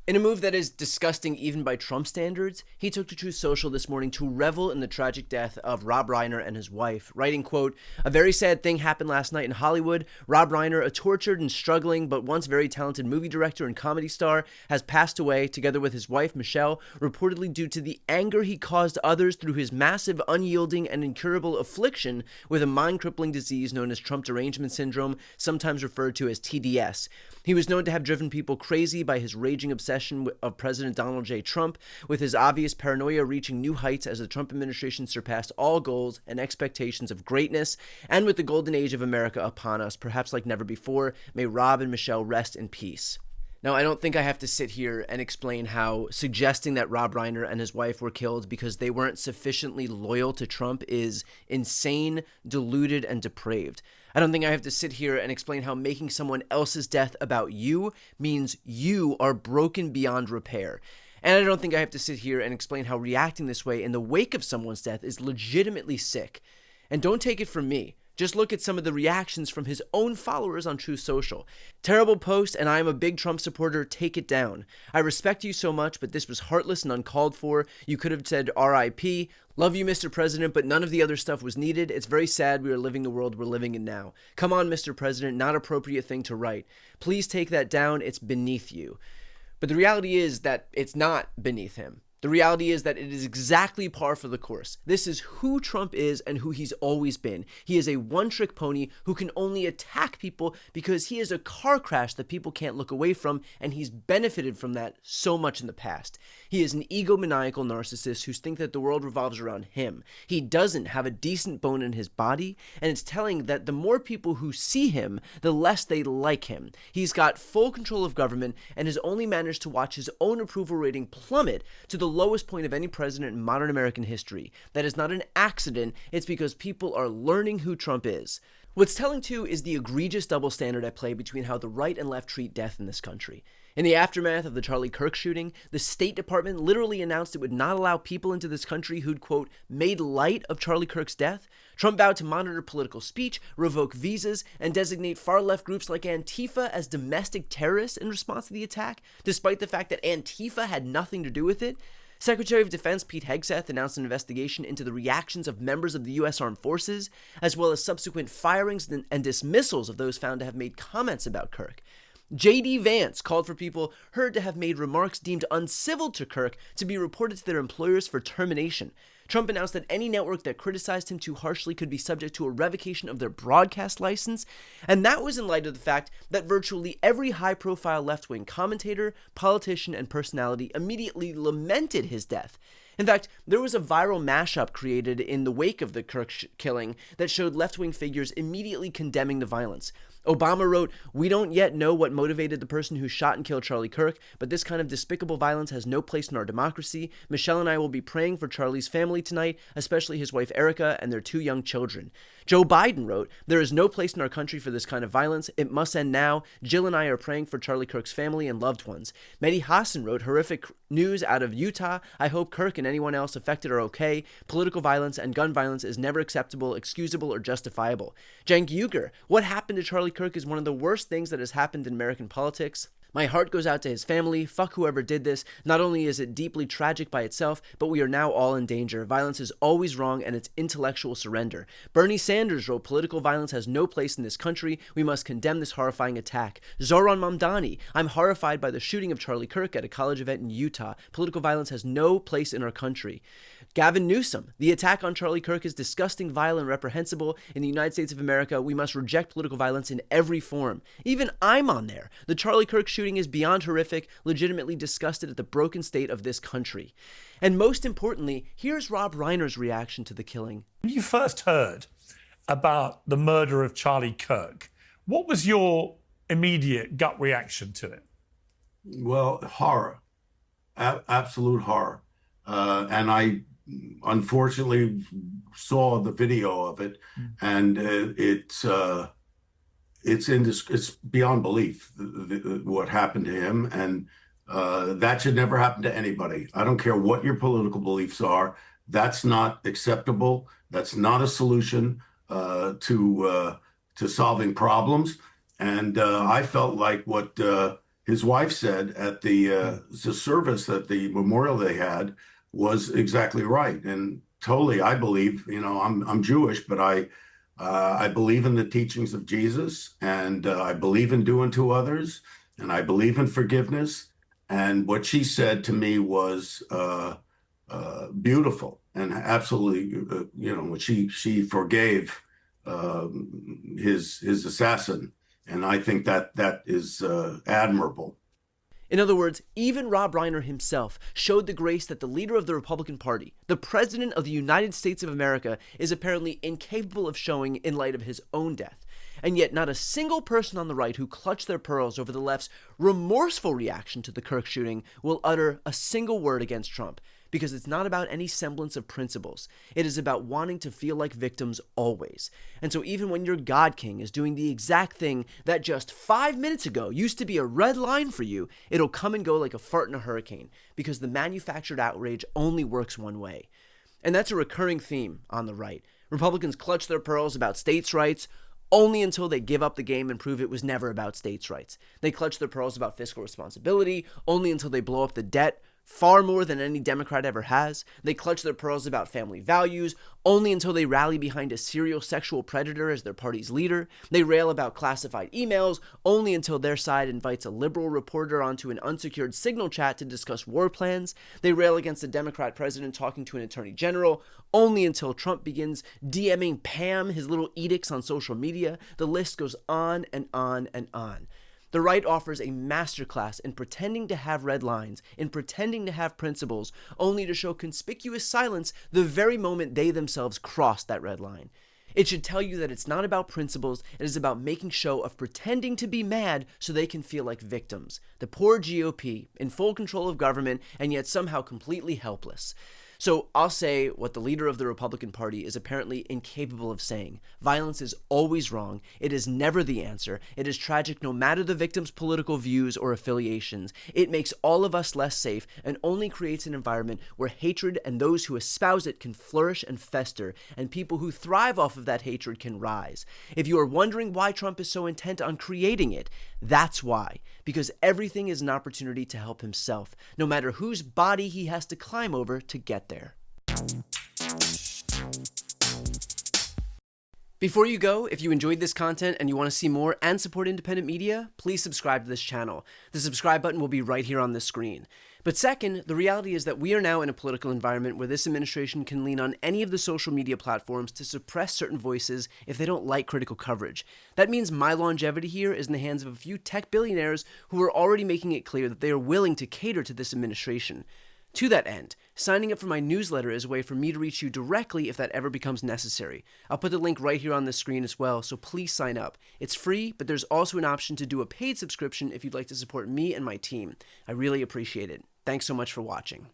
In a move that is disgusting even by Trump standards, he took to Truth Social this morning to revel in the tragic death of Rob Reiner and his wife, writing, quote, "A very sad thing happened last night in Hollywood. Rob Reiner, a tortured and struggling but once very talented movie director and comedy star, has passed away, together with his wife, Michelle, reportedly due to the anger he caused others through his massive, unyielding, and incurable affliction with a mind-crippling disease known as Trump derangement syndrome, sometimes referred to as TDS. He was known to have driven people crazy by his raging obsession of President Donald J. Trump, with his obvious paranoia reaching new heights as the Trump administration surpassed all goals and expectations of greatness, and with the golden age of America upon us, perhaps like never before, may Rob and Michelle rest in peace." Now, I don't think I have to sit here and explain how suggesting that Rob Reiner and his wife were killed because they weren't sufficiently loyal to Trump is insane, deluded, and depraved. I don't think I have to sit here and explain how making someone else's death about you means you are broken beyond repair. And I don't think I have to sit here and explain how reacting this way in the wake of someone's death is legitimately sick. And don't take it from me. Just look at some of the reactions from his own followers on Truth Social. "Terrible post, and I am a big Trump supporter. Take it down. I respect you so much, but this was heartless and uncalled for. You could have said RIP. Love you, Mr. President, but none of the other stuff was needed. It's very sad we are living the world we're living in now. Come on, Mr. President, not appropriate thing to write. Please take that down. It's beneath you." But the reality is that it's not beneath him. The reality is that it is exactly par for the course. This is who Trump is and who he's always been. He is a one-trick pony who can only attack people because he is a car crash that people can't look away from, and he's benefited from that so much in the past. He is an egomaniacal narcissist who thinks that the world revolves around him. He doesn't have a decent bone in his body, and it's telling that the more people who see him, the less they like him. He's got full control of government and has only managed to watch his own approval rating plummet to the lowest point of any president in modern American history. That is not an accident. It's because people are learning who Trump is. What's telling too is the egregious double standard at play between how the right and left treat death in this country. In the aftermath of the Charlie Kirk shooting, the State Department literally announced it would not allow people into this country who'd, quote, made light of Charlie Kirk's death. Trump vowed to monitor political speech, revoke visas, and designate far-left groups like Antifa as domestic terrorists in response to the attack, despite the fact that Antifa had nothing to do with it. Secretary of Defense Pete Hegseth announced an investigation into the reactions of members of the U.S. Armed Forces, as well as subsequent firings and dismissals of those found to have made comments about Kirk. J.D. Vance called for people heard to have made remarks deemed uncivil to Kirk to be reported to their employers for termination. Trump announced that any network that criticized him too harshly could be subject to a revocation of their broadcast license, and that was in light of the fact that virtually every high-profile left-wing commentator, politician, and personality immediately lamented his death. In fact, there was a viral mashup created in the wake of the Kirk killing that showed left-wing figures immediately condemning the violence. Obama wrote, "We don't yet know what motivated the person who shot and killed Charlie Kirk, but this kind of despicable violence has no place in our democracy. Michelle and I will be praying for Charlie's family tonight, especially his wife Erica and their 2 young children." Joe Biden wrote, "There is no place in our country for this kind of violence. It must end now. Jill and I are praying for Charlie Kirk's family and loved ones." Mehdi Hassan wrote, "Horrific news out of Utah. I hope Kirk and anyone else affected are okay. Political violence and gun violence is never acceptable, excusable, or justifiable." Cenk Uygur, "What happened to Charlie Kirk is one of the worst things that has happened in American politics. My heart goes out to his family. Fuck whoever did this. Not only is it deeply tragic by itself, but we are now all in danger. Violence is always wrong and it's intellectual surrender." Bernie Sanders wrote, "Political violence has no place in this country. We must condemn this horrifying attack." Zohran Mamdani, "I'm horrified by the shooting of Charlie Kirk at a college event in Utah. Political violence has no place in our country." Gavin Newsom, "The attack on Charlie Kirk is disgusting, vile, and reprehensible. In the United States of America, we must reject political violence in every form." Even I'm on there. "The Charlie Kirk shooting is beyond horrific, legitimately disgusted at the broken state of this country." And most importantly, here's Rob Reiner's reaction to the killing. When you first heard about the murder of Charlie Kirk, what was your immediate gut reaction to it? Well, horror, absolute horror. And I unfortunately saw the video of it, and it's beyond belief what happened to him, and that should never happen to anybody. I don't care what your political beliefs are. That's not acceptable. That's not a solution to solving problems. And I felt like what his wife said at the service, that the memorial they had was exactly right. And totally, I believe, I'm Jewish, but I believe in the teachings of Jesus, and I believe in doing to others, and I believe in forgiveness. And what she said to me was beautiful and absolutely, she forgave his assassin, and I think that is admirable. In other words, even Rob Reiner himself showed the grace that the leader of the Republican Party, the President of the United States of America, is apparently incapable of showing in light of his own death. And yet not a single person on the right who clutched their pearls over the left's remorseful reaction to the Kirk shooting will utter a single word against Trump, because it's not about any semblance of principles. It is about wanting to feel like victims always. And so even when your God King is doing the exact thing that just 5 minutes ago used to be a red line for you, it'll come and go like a fart in a hurricane, because the manufactured outrage only works one way. And that's a recurring theme on the right. Republicans clutch their pearls about states' rights only until they give up the game and prove it was never about states' rights. They clutch their pearls about fiscal responsibility only until they blow up the debt far more than any Democrat ever has. They clutch their pearls about family values only until they rally behind a serial sexual predator as their party's leader. They rail about classified emails only until their side invites a liberal reporter onto an unsecured Signal chat to discuss war plans. They rail against a Democrat president talking to an attorney general only until Trump begins DMing Pam his little edicts on social media. The list goes on and on and on. The right offers a masterclass in pretending to have red lines, in pretending to have principles, only to show conspicuous silence the very moment they themselves cross that red line. It should tell you that it's not about principles, it is about making show of pretending to be mad so they can feel like victims. The poor GOP, in full control of government and yet somehow completely helpless. So I'll say what the leader of the Republican Party is apparently incapable of saying. Violence is always wrong. It is never the answer. It is tragic no matter the victim's political views or affiliations. It makes all of us less safe and only creates an environment where hatred and those who espouse it can flourish and fester, and people who thrive off of that hatred can rise. If you are wondering why Trump is so intent on creating it, that's why. Because everything is an opportunity to help himself, no matter whose body he has to climb over to get there. Before you go, if you enjoyed this content and you want to see more and support independent media, please subscribe to this channel. The subscribe button will be right here on the screen. But second, the reality is that we are now in a political environment where this administration can lean on any of the social media platforms to suppress certain voices if they don't like critical coverage. That means my longevity here is in the hands of a few tech billionaires who are already making it clear that they are willing to cater to this administration. To that end, signing up for my newsletter is a way for me to reach you directly if that ever becomes necessary. I'll put the link right here on the screen as well, so please sign up. It's free, but there's also an option to do a paid subscription if you'd like to support me and my team. I really appreciate it. Thanks so much for watching.